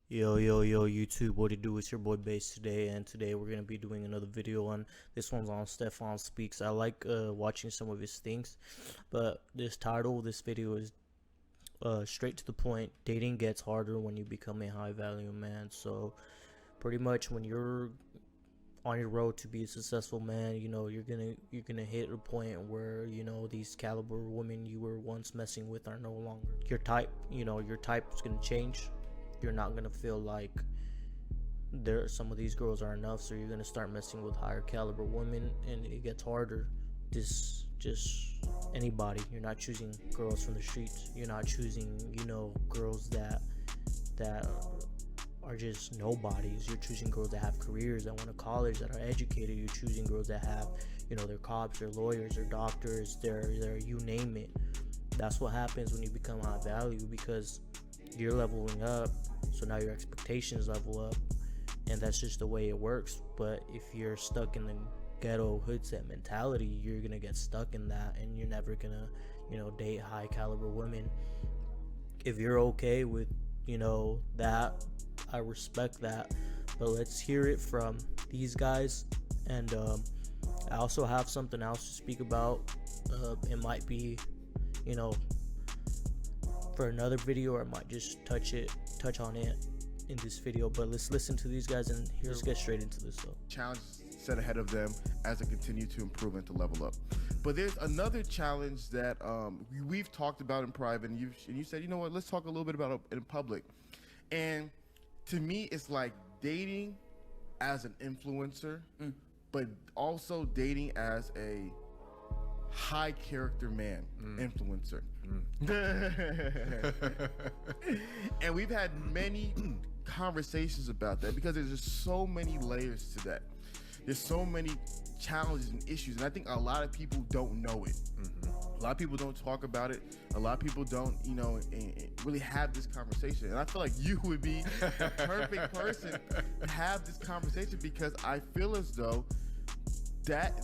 Yo, YouTube, what it do? It's your boy Base today, and today we're gonna be doing another video on this one's on Stefan Speaks. I like watching some of his things, but this title, this video is straight to the point. Dating gets harder when you become a high value man. So pretty much when you're on your road to be a successful man, you're gonna hit a point where these caliber women you were once messing with are no longer your type. Your type is gonna change. You're not gonna feel like some of these girls are enough, so you're gonna start messing with higher caliber women, and it gets harder. This just anybody. You're not choosing girls from the streets. You're not choosing girls that are just nobodies. You're choosing girls that have careers, that went to college, that are educated. You're choosing girls that have they're cops, they're lawyers, they're doctors, they're you name it. That's what happens when you become high value, because you're leveling up, so now your expectations level up, and that's just the way it works. But if you're stuck in the ghetto hood set mentality, you're gonna get stuck in that, and you're never gonna date high caliber women. If you're okay with that, I respect that, but let's hear it from these guys. And I also have something else to speak about. It might be for another video, or I might just touch on it in this video. But let's listen to these guys, and let's get straight into this. So challenge set ahead of them as they continue to improve and to level up. But there's another challenge that we've talked about in private, and you said, you know what, let's talk a little bit about it in public. And to me, it's like dating as an influencer, but also dating as a high character man, influencer. And we've had many conversations about that, because there's just so many layers to that. There's so many challenges and issues, and I think a lot of people don't know it. A lot of people don't talk about it. A lot of people don't, really have this conversation. And I feel like you would be the perfect person to have this conversation, because I feel as though that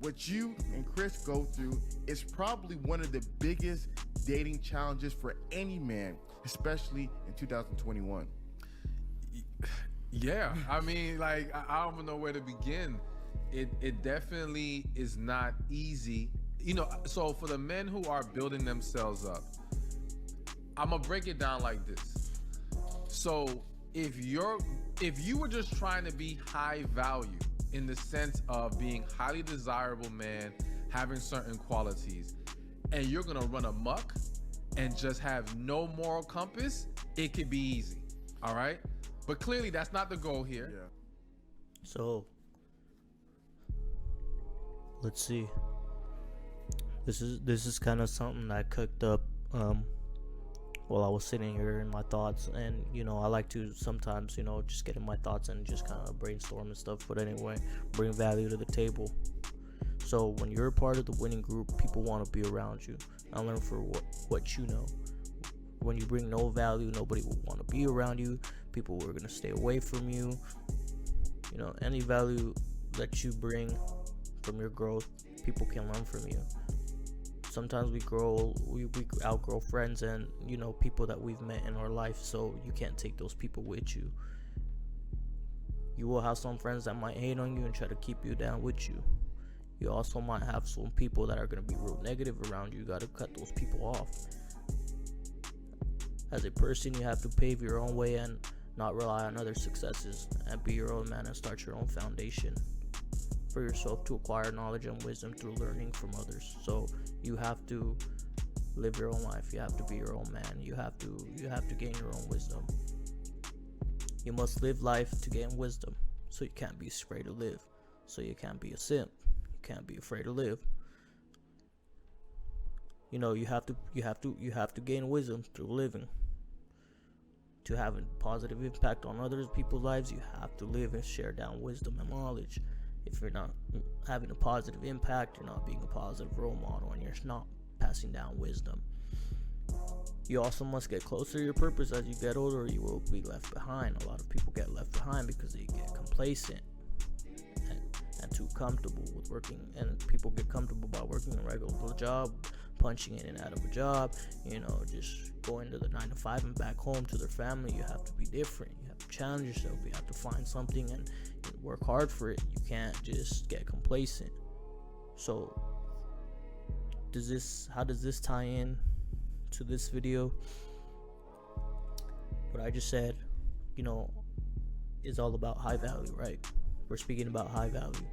what you and Chris go through is probably one of the biggest dating challenges for any man, especially in 2021. Yeah, I mean, like, I don't even know where to begin. It definitely is not easy. So for the men who are building themselves up, I'm gonna break it down like this. So if you were just trying to be high value in the sense of being highly desirable man, having certain qualities, and you're gonna run amok and just have no moral compass, it could be easy, all right? But clearly that's not the goal here. Yeah. So let's see. This is kind of something I cooked up while I was sitting here in my thoughts, and I like to sometimes just get in my thoughts and just kind of brainstorm and stuff. But anyway, bring value to the table. So when you're a part of the winning group, people want to be around you. I learn for what you know. When you bring no value, nobody will want to be around you. People are gonna stay away from you. Any value that you bring from your growth, people can learn from you. Sometimes we outgrow friends and people that we've met in our life, so you can't take those people with you. You will have some friends that might hate on you and try to keep you down with you. You also might have some people that are going to be real negative around you. You got to cut those people off. As a person, you have to pave your own way and not rely on other successes, and be your own man and start your own foundation for yourself to acquire knowledge and wisdom through learning from others. So you have to live your own life. You have to be your own man. You have to gain your own wisdom. You must live life to gain wisdom. So you can't be afraid to live. So you can't be a simp. You can't be afraid to live. You have to gain wisdom through living. To have a positive impact on other people's lives, you have to live and share down wisdom and knowledge. If you're not having a positive impact, you're not being a positive role model, and you're not passing down wisdom. You also must get closer to your purpose. As you get older, or you will be left behind. A lot of people get left behind because they get complacent and too comfortable with working, and people get comfortable by working a regular job, punching in and out of a job, you know, just going to the 9 to 5 and back home to their family. You have to be different. You have to challenge yourself. You have to find something and work hard for it. You can't just get complacent. So how does this tie in to this video? What I just said, you know, is all about high value, right? We're speaking about high value.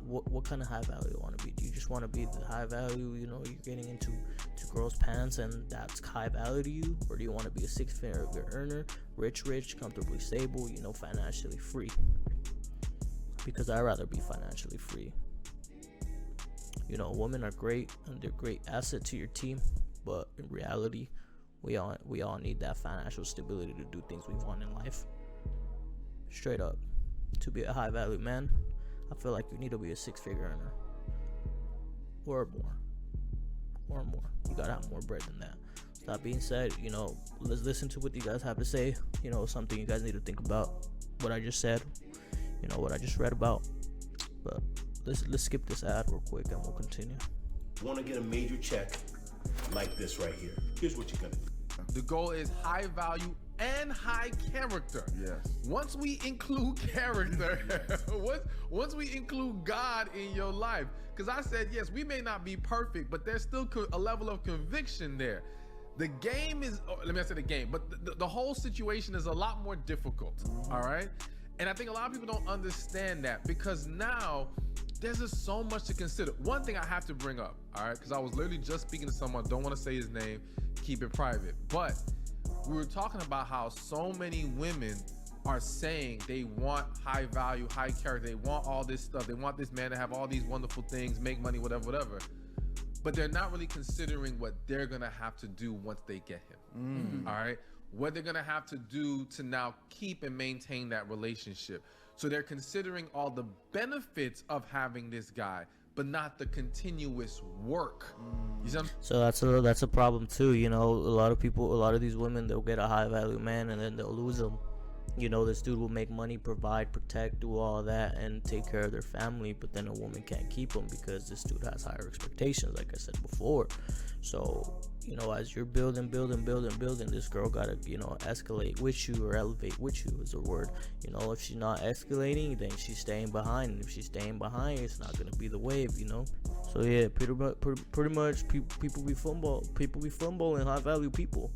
What kind of high value you want to be? Do you just want to be the high value, you know, you're getting into girls' pants and that's high value to you? Or do you want to be a six-figure earner, rich, comfortably stable, you know, financially free? Because I'd rather be financially free. You know, women are great and they're a great asset to your team, but in reality, we all need that financial stability to do things we want in life. Straight up. To be a high value man, I feel like you need to be a six-figure earner or more. You gotta have more bread than that. So that being said, you know, let's listen to what you guys have to say. You know, something you guys need to think about. What I just said, you know, what I just read about. But let's skip this ad real quick and we'll continue. Want to get a major check like this right here? Here's what you're gonna do. The goal is high value and high character. Yes. Once we include character, once we include God in your life, because I said, yes, we may not be perfect, but there's still a level of conviction there. The game is, let me not say the game, but the whole situation is a lot more difficult, all right? And I think a lot of people don't understand that, because now there's just so much to consider. One thing I have to bring up, all right, because I was literally just speaking to someone, don't want to say his name, keep it private, but we were talking about how so many women are saying they want high value, high character, they want all this stuff, they want this man to have all these wonderful things, make money, whatever, but they're not really considering what they're gonna have to do once they get him. All right, what they're gonna have to do to now keep and maintain that relationship. So they're considering all the benefits of having this guy, but not the continuous work. You see what I'm So that's a problem too. You know, a lot of these women, they'll get a high value man and then they'll lose him. You know, this dude will make money, provide, protect, do all that, and take care of their family, but then a woman can't keep him because this dude has higher expectations, like I said before. So, you know, as you're building, this girl gotta, you know, escalate with you, or elevate with you is the word. You know, if she's not escalating, then she's staying behind, and if she's staying behind, it's not gonna be the wave, you know. So yeah, pretty much people be fumbling high value people.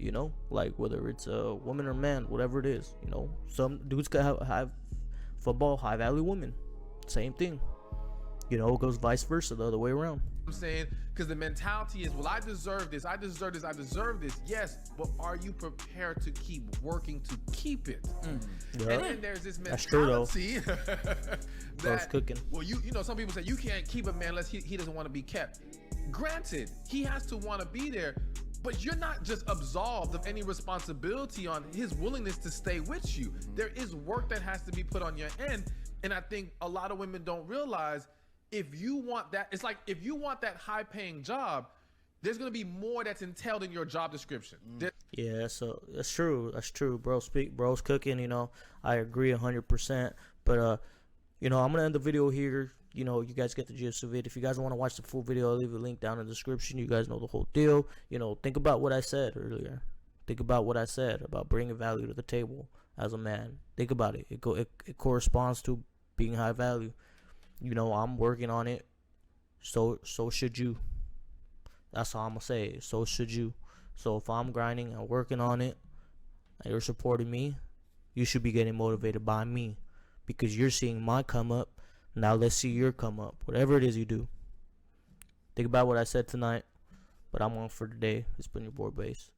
You know, like whether it's a woman or man, whatever it is, you know, some dudes could have football high value women. Same thing. You know, it goes vice versa, the other way around. saying? Because the mentality is, well, I deserve this, I deserve this. Yes, but are you prepared to keep working to keep it? Yeah. And then there's this That's true, though. mentality Bro's cooking. well, you know, some people say you can't keep a man unless he doesn't want to be kept. Granted, he has to want to be there, but you're not just absolved of any responsibility on his willingness to stay with you. There is work that has to be put on your end. And I think a lot of women don't realize, if you want that, it's like if you want that high paying job, there's going to be more that's entailed in your job description. Yeah, so that's true. Bro's cooking, you know. I agree 100%. But you know, I'm gonna end the video here. You know, you guys get the gist of it. If you guys want to watch the full video, I'll leave a link down in the description. You guys know the whole deal. You know, think about what I said earlier. Think about what I said about bringing value to the table as a man. Think about it. It corresponds to being high value. You know, I'm working on it. So should you. That's all I'm gonna say. So should you. So if I'm grinding and working on it, and you're supporting me, you should be getting motivated by me, because you're seeing my come up. Now let's see your come up. Whatever it is you do. Think about what I said tonight. But I'm on for today. It's been your boy Base.